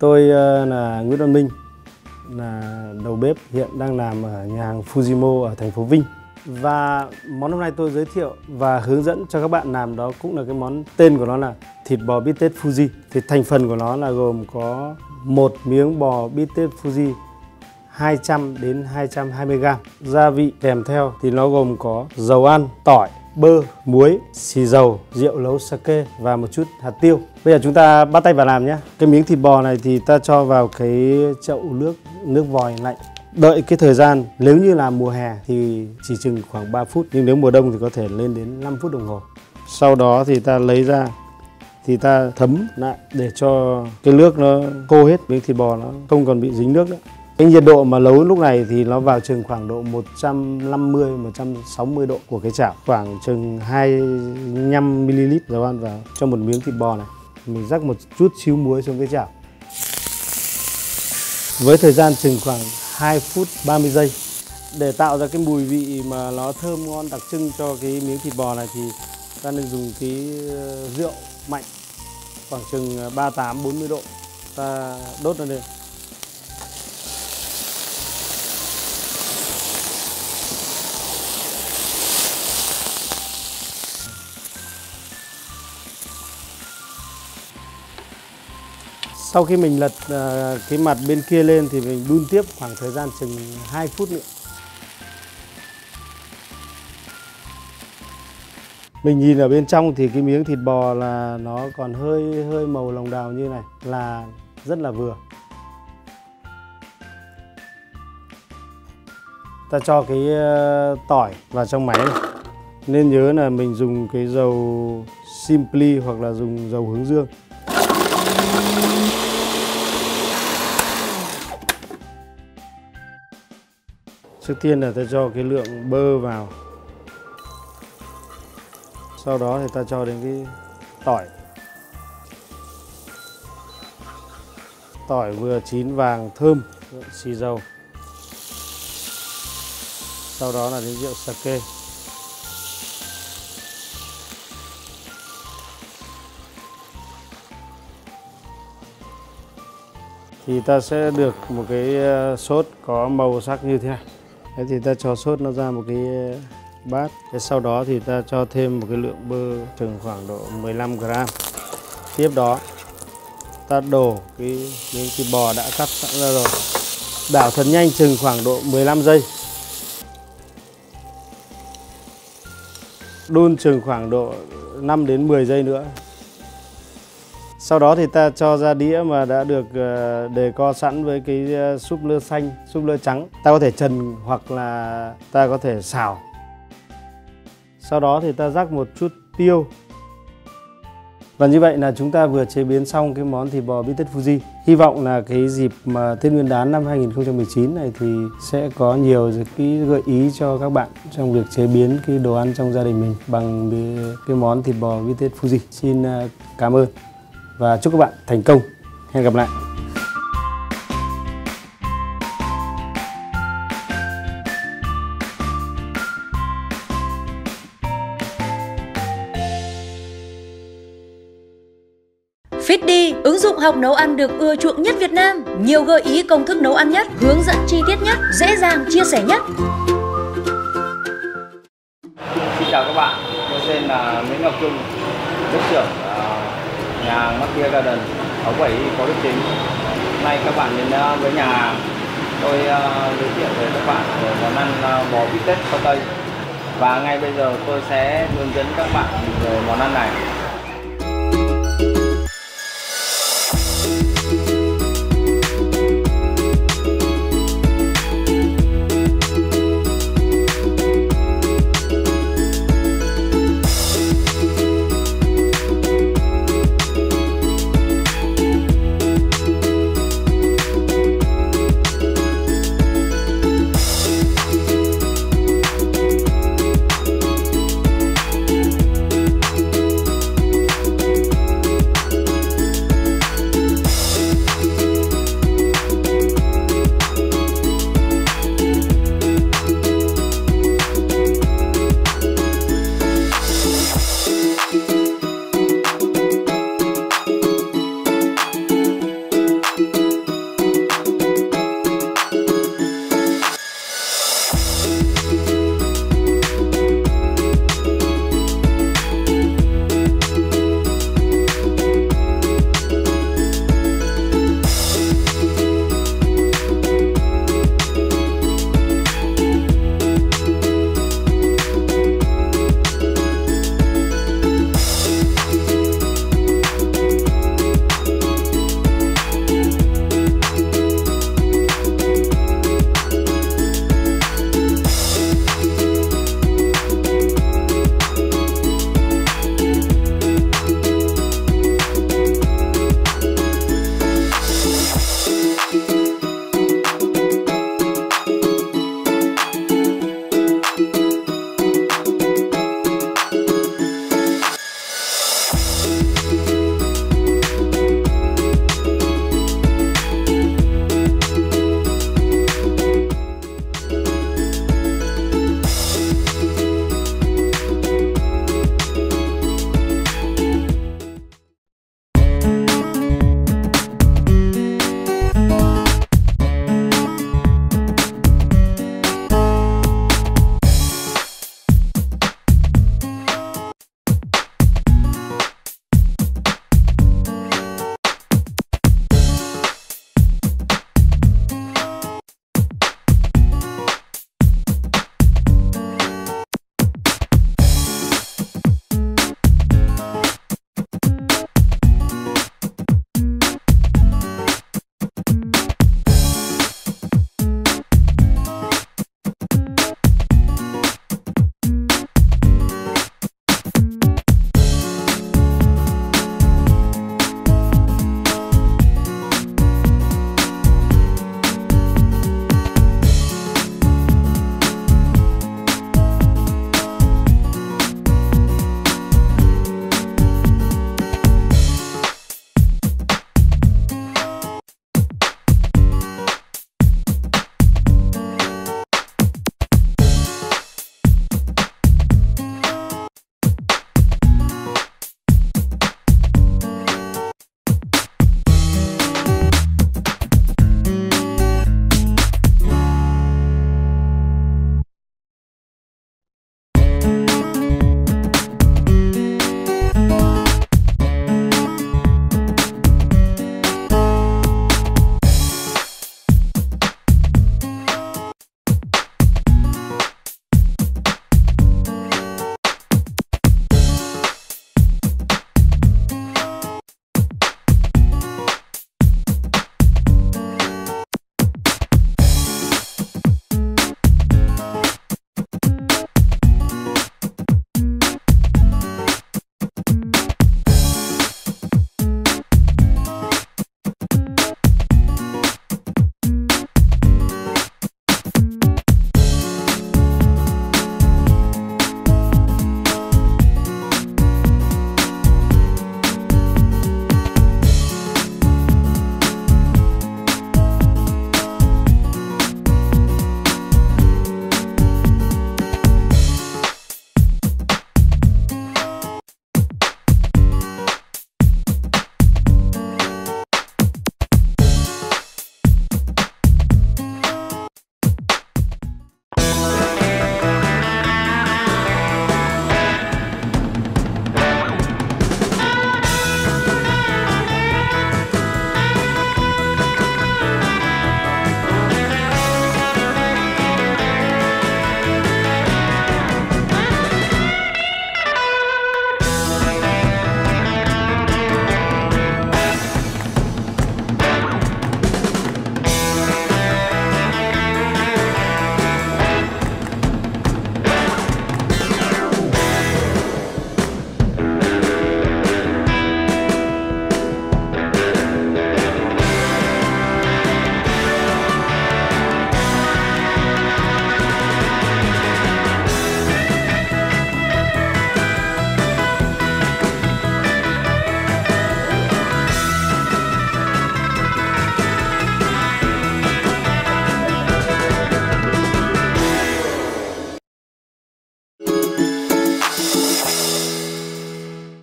Tôi là Nguyễn Văn Minh, là đầu bếp hiện đang làm ở nhà hàng Fujimo ở thành phố Vinh. Và món hôm nay tôi giới thiệu và hướng dẫn cho các bạn làm đó cũng là cái món tên của nó là thịt bò bít tết Fuji. Thì thành phần của nó là gồm có một miếng bò bít tết Fuji 200 đến 220 g. Gia vị kèm theo thì nó gồm có dầu ăn, tỏi, bơ, muối, xì dầu, rượu nấu sake và một chút hạt tiêu. Bây giờ chúng ta bắt tay vào làm nhé. Cái miếng thịt bò này thì ta cho vào cái chậu nước vòi lạnh. Đợi cái thời gian, nếu như là mùa hè thì chỉ chừng khoảng 3 phút, nhưng nếu mùa đông thì có thể lên đến 5 phút đồng hồ. Sau đó thì ta lấy ra thì ta thấm lại để cho cái nước nó khô hết, miếng thịt bò nó không còn bị dính nước nữa. Cái nhiệt độ mà nấu lúc này thì nó vào chừng khoảng độ 150-160 độ của cái chảo, khoảng chừng 25 ml dầu ăn vào cho một miếng thịt bò này. Mình rắc một chút xíu muối xuống cái chảo. Với thời gian chừng khoảng 2 phút 30 giây. Để tạo ra cái mùi vị mà nó thơm ngon đặc trưng cho cái miếng thịt bò này thì ta nên dùng cái rượu mạnh khoảng chừng 38-40 độ. Ta đốt nó lên. Sau khi mình lật cái mặt bên kia lên thì mình đun tiếp khoảng thời gian chừng 2 phút nữa. Mình nhìn ở bên trong thì cái miếng thịt bò là nó còn hơi màu lòng đào như này là rất là vừa. Ta cho cái tỏi vào trong máy này. Nên nhớ là mình dùng cái dầu Simply hoặc là dùng dầu hướng dương. Trước tiên là ta cho cái lượng bơ vào. Sau đó thì ta cho đến cái tỏi. Tỏi vừa chín vàng thơm, xì dầu. Sau đó là đến rượu sake. Thì ta sẽ được một cái sốt có màu sắc như thế này. Thế thì ta cho sốt nó ra một cái bát. Thế sau đó thì ta cho thêm một cái lượng bơ chừng khoảng độ 15 g. Tiếp đó ta đổ cái miếng thịt bò đã cắt sẵn ra rồi. Đảo thật nhanh chừng khoảng độ 15 giây. Đun chừng khoảng độ 5 đến 10 giây nữa. Sau đó thì ta cho ra đĩa mà đã được đề co sẵn với cái súp lơ xanh, súp lơ trắng. Ta có thể trần hoặc là ta có thể xào. Sau đó thì ta rắc một chút tiêu. Và như vậy là chúng ta vừa chế biến xong cái món thịt bò bít tết Fuji. Hy vọng là cái dịp mà Tết Nguyên đán năm 2019 này thì sẽ có nhiều cái gợi ý cho các bạn trong việc chế biến cái đồ ăn trong gia đình mình bằng cái món thịt bò bít tết Fuji. Xin cảm ơn và chúc các bạn thành công. Hẹn gặp lại. Feedy, ứng dụng học nấu ăn được ưa chuộng nhất Việt Nam. Nhiều gợi ý công thức nấu ăn nhất, hướng dẫn chi tiết nhất, dễ dàng chia sẻ nhất. Xin chào các bạn, tôi tên là Nguyễn Ngọc Trung, bếp trưởng nhà hàng Media Garden ở quầy có đức chính. Hôm nay các bạn đến với nhà hàng, tôi giới thiệu với các bạn về món ăn bò bít tết sau Tây. Và ngay bây giờ tôi sẽ hướng dẫn các bạn về món ăn này.